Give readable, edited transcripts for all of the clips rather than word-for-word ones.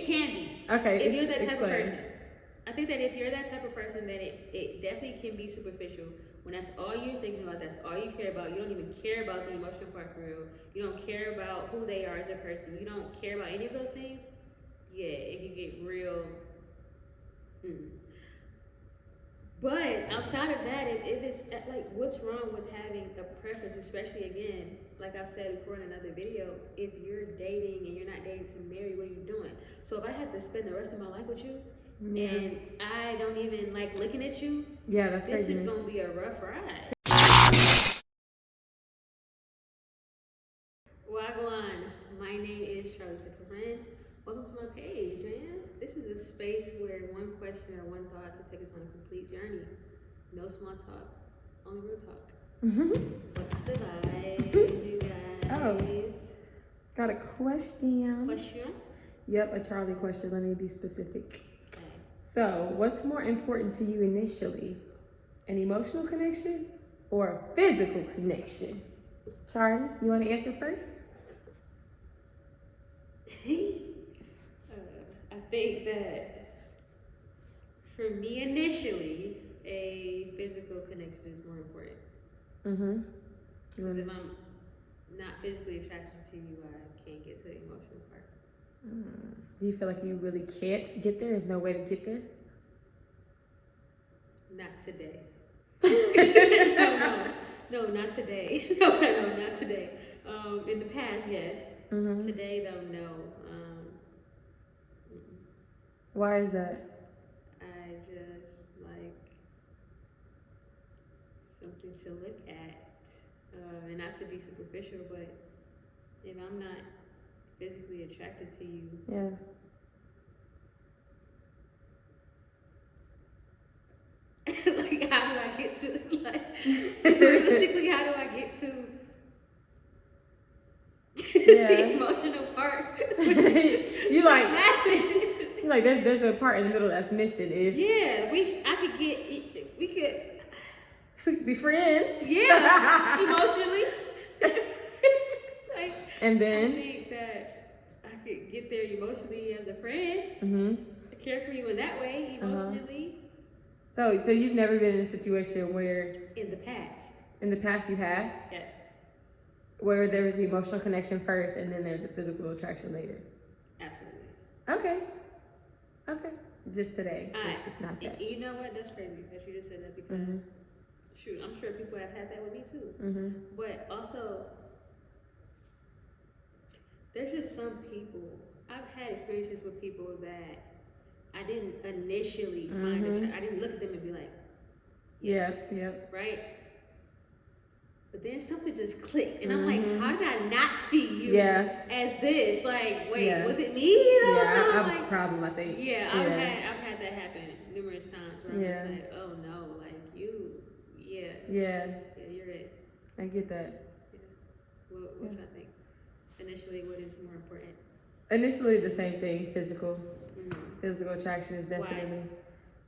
can be. Okay. If you're that type of person. I think that if you're that type of person, then it definitely can be superficial. When that's all you're thinking about, that's all you care about. You don't even care about the emotional part for real. You don't care about who they are as a person. You don't care about any of those things. Yeah, it can get real. But outside of that, if it's like, what's wrong with having a preference, especially again, like I've said before in another video, if you're dating and you're not dating to marry, what are you doing? So if I had to spend the rest of my life with you, and I don't even like looking at you, that's this is gonna be a rough ride. Wagwan, my name is Charlie Corinne. Welcome to my page, man. This is a space where one question or one thought can take us on a complete journey. No small talk, only real talk. What's the vibe, you guys? Oh, got a question. Question? Yep, a Charlie question. Let me be specific. So, what's more important to you initially? An emotional connection or a physical connection? Charlie, you want to answer first? I think that for me initially, a physical connection is more important. Because if I'm not physically attracted to you, I can't get to the emotional part. Do you feel like you really can't get there? There's no way to get there? Not today. No, not today. No, not today. In the past, yes. Today, though, no. Why is that? I just like something to look at, and not to be superficial, but if I'm not physically attracted to you, like, how do I get to, like, realistically, how do I get to the emotional part? You like there's a part in the middle that's missing. We could be friends. Yeah, emotionally. And then I think that I could get there emotionally as a friend. Care for you in that way, emotionally. So you've never been in a situation where in the past you have? Yes. Where there was the emotional connection first and then there's a physical attraction later? Absolutely. Okay. Just today. It's not that. You know what? That's crazy that you just said that because shoot, I'm sure people have had that with me too. But also, there's just some people, I've had experiences with people that I didn't initially find I didn't look at them and be like, right? But then something just clicked, and I'm like, how did I not see you as this? Like, wait, was it me? I have a problem, I think. I've had that happen numerous times where I'm just like, oh no, like you, you're it. I get that. What should I think? Initially, what is more important? Initially, the same thing, physical. Physical attraction is definitely.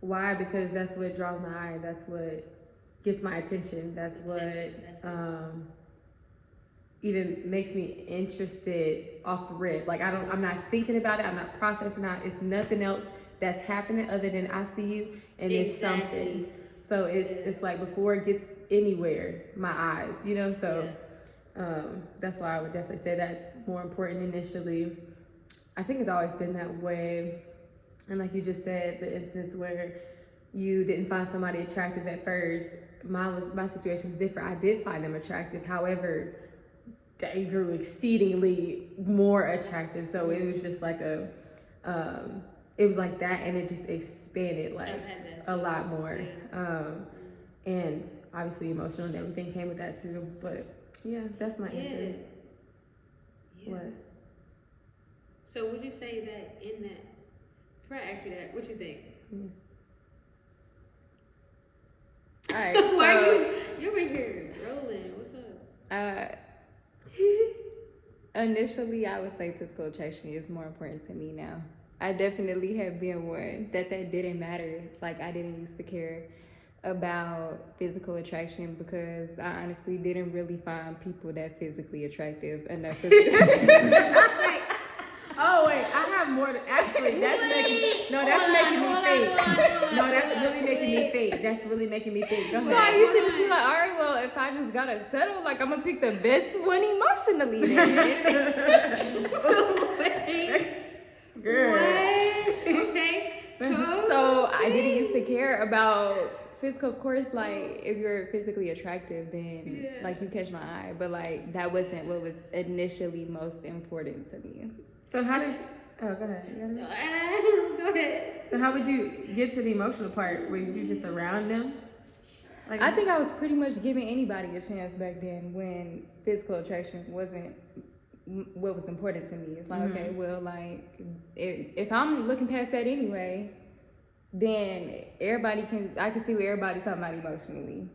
Why? Because that's what draws my eye. That's what gets my attention. That's what even makes me interested off the rip. Like I'm not thinking about it. I'm not processing it. It's nothing else that's happening other than I see you and it's something. So it's like before it gets anywhere, my eyes, So that's why I would definitely say that's more important initially. I think it's always been that way. And like you just said, the instance where you didn't find somebody attractive at first, my situation was different. I did find them attractive. However, they grew exceedingly more attractive. So it was just like it was like that, and it just expanded like a lot more. And obviously emotional and everything came with that too. But yeah, that's my answer. What? So would you say that in that, before I ask you that, what you think? All right. Why are you over here rolling? What's up? Initially, I would say physical attraction is more important to me now. I definitely have been one that didn't matter. Like, I didn't used to care about physical attraction because I honestly didn't really find people that physically attractive enough. Oh wait, I have more. Actually, that's making me think. No, that's really making me think. That's really making me think. Go So I ahead. used to just be like, all right, well, if I just gotta settle, like I'm gonna pick the best one emotionally then. Girl. What? Okay. Cool. So I didn't used to care about physical. Of course, like if you're physically attractive, then like you catch my eye. But like that wasn't what was initially most important to me. So how did? Oh, go ahead. You got it? Go ahead. So how would you get to the emotional part? Was you just around them? Like, I think I was pretty much giving anybody a chance back then when physical attraction wasn't what was important to me. It's like, okay, well, like if I'm looking past that anyway, then I can see what everybody's talking about emotionally.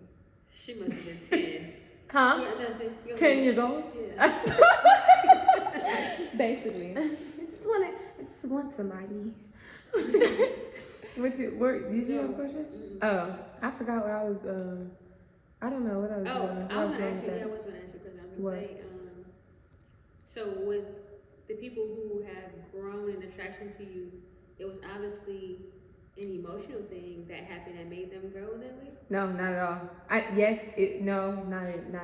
She must have been 10. Huh? 10 years old? Yeah. Basically. I just want somebody. Did you have a question? Mm-mm. Oh, I forgot what I was. I don't know what I was. I was gonna ask you. Yeah, I was gonna ask you because I was gonna say. So with the people who have grown in attraction to you, it was obviously an emotional thing that happened that made them grow that way. No, not at all. Not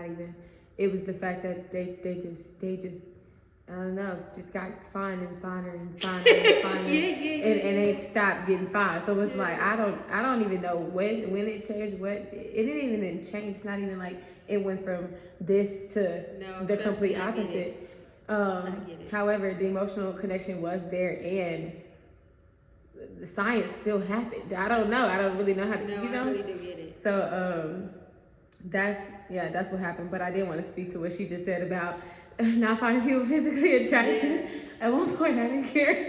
even. It was the fact that they just I don't know, just got finer and finer and finer and finer, and they stopped getting fine. So it's like I don't even know when it changed. It didn't even change. It's not even like it went from this to the complete opposite. However, the emotional connection was there, and the science still happened. I don't know. I don't really know how to. No, you know? I really do get it. So that's what happened. But I did want to speak to what she just said about not finding people physically attractive. Yeah. At one point, I didn't care.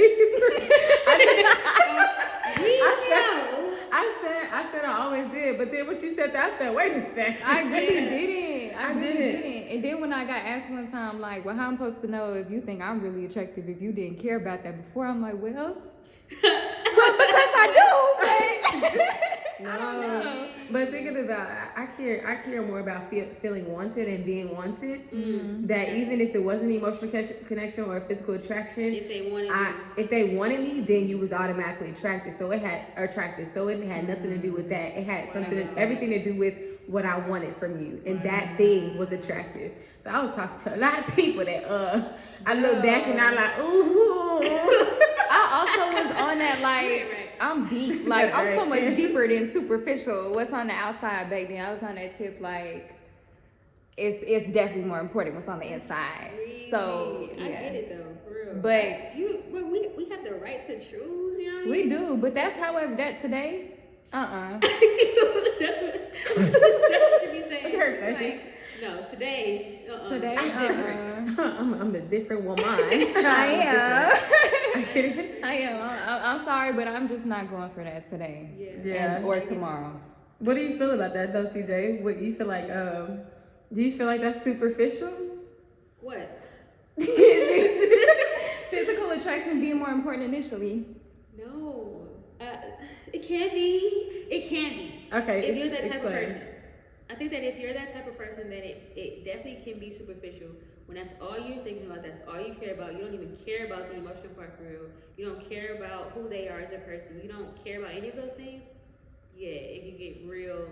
I said I always did, but then when she said that, I said, wait a second. I really didn't. I really didn't. And then when I got asked one time, like, well, how I'm supposed to know if you think I'm really attractive if you didn't care about that before? I'm like, well, because I do, but I don't know. But thinking about, I care more about feeling wanted and being wanted. Mm-hmm. That even if it wasn't an emotional connection or a physical attraction, if they wanted me, then you was automatically attracted. So it had nothing to do with that. It had everything to do with what I wanted from you, and that thing was attractive. So I was talking to a lot of people that I look back and I'm like, ooh. I also was on that like I'm deep, like I'm so much deeper than superficial. What's on the outside back then? I was on that tip like it's definitely more important what's on the inside. So I get it though, for real. But we have the right to choose, you know what I mean? We do, but that's however that today. That's what you be saying. Like, no, today. Today, I'm a different woman. I am. I am. I'm sorry, but I'm just not going for that today. Yeah. Or tomorrow. What do you feel about that though, CJ? What you feel like? Do you feel like that's superficial? What? Physical attraction being more important initially. No. It can be. It can be. Okay. If you're that type of person. I think that if you're that type of person, then it definitely can be superficial. When that's all you're thinking about, that's all you care about. You don't even care about the emotional part for real. You don't care about who they are as a person. You don't care about any of those things. Yeah, it can get real.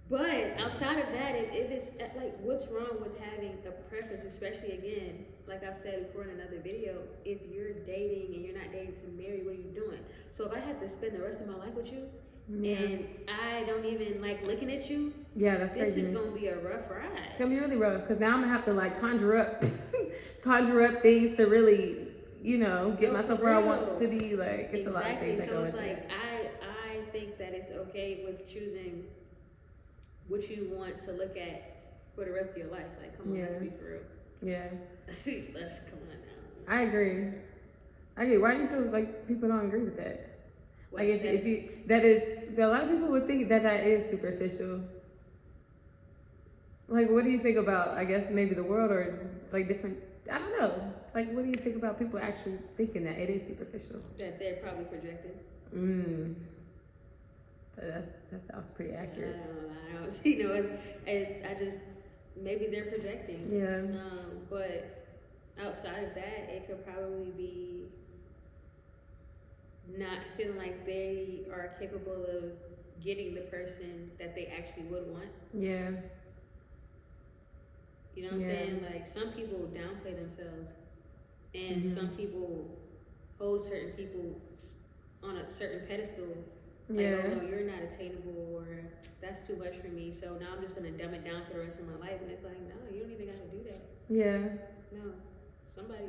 But outside of that, if it's like, what's wrong with having a preference, especially again, like I've said before in another video, if you're dating and you're not dating to marry, what are you doing? So if I had to spend the rest of my life with you, and I don't even like looking at you, that's this crazy. is gonna be a rough ride. It's gonna be really rough because now I'm gonna have to like conjure up things to really, get myself where I want to be. Like it's a lot of things that go into it. I think that it's okay with choosing what you want to look at for the rest of your life. Like, come on, let's be for real. Yeah. Let's come on now. I agree. Why do you feel like people don't agree with that? Like a lot of people would think that is superficial. Like, what do you think about, I guess, maybe the world or like different, I don't know. Like, what do you think about people actually thinking that it is superficial? That they're probably projecting. That sounds pretty accurate. I don't see, I just, maybe they're projecting. Yeah. But outside of that, it could probably be not feeling like they are capable of getting the person that they actually would want. Yeah. You know what I'm saying? Like, some people downplay themselves, and some people hold certain people on a certain pedestal. Like, oh no, you're not attainable, or that's too much for me, so now I'm just gonna dumb it down for the rest of my life. And it's like, no, you don't even gotta do that. Yeah. No, somebody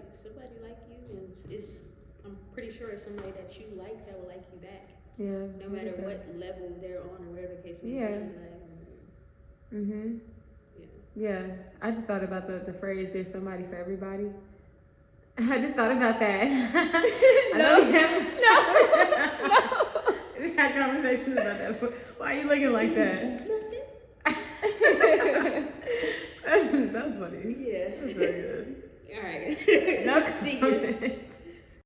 like you, and it's I'm pretty sure it's somebody that you like that will like you back. Yeah. No matter what level they're on or whatever the case may be. Like, Yeah. I just thought about the phrase "there's somebody for everybody." I just thought about that. No. We had conversations about that. Why are you looking like that? That was funny. Yeah. That was very good. All right. No See comments.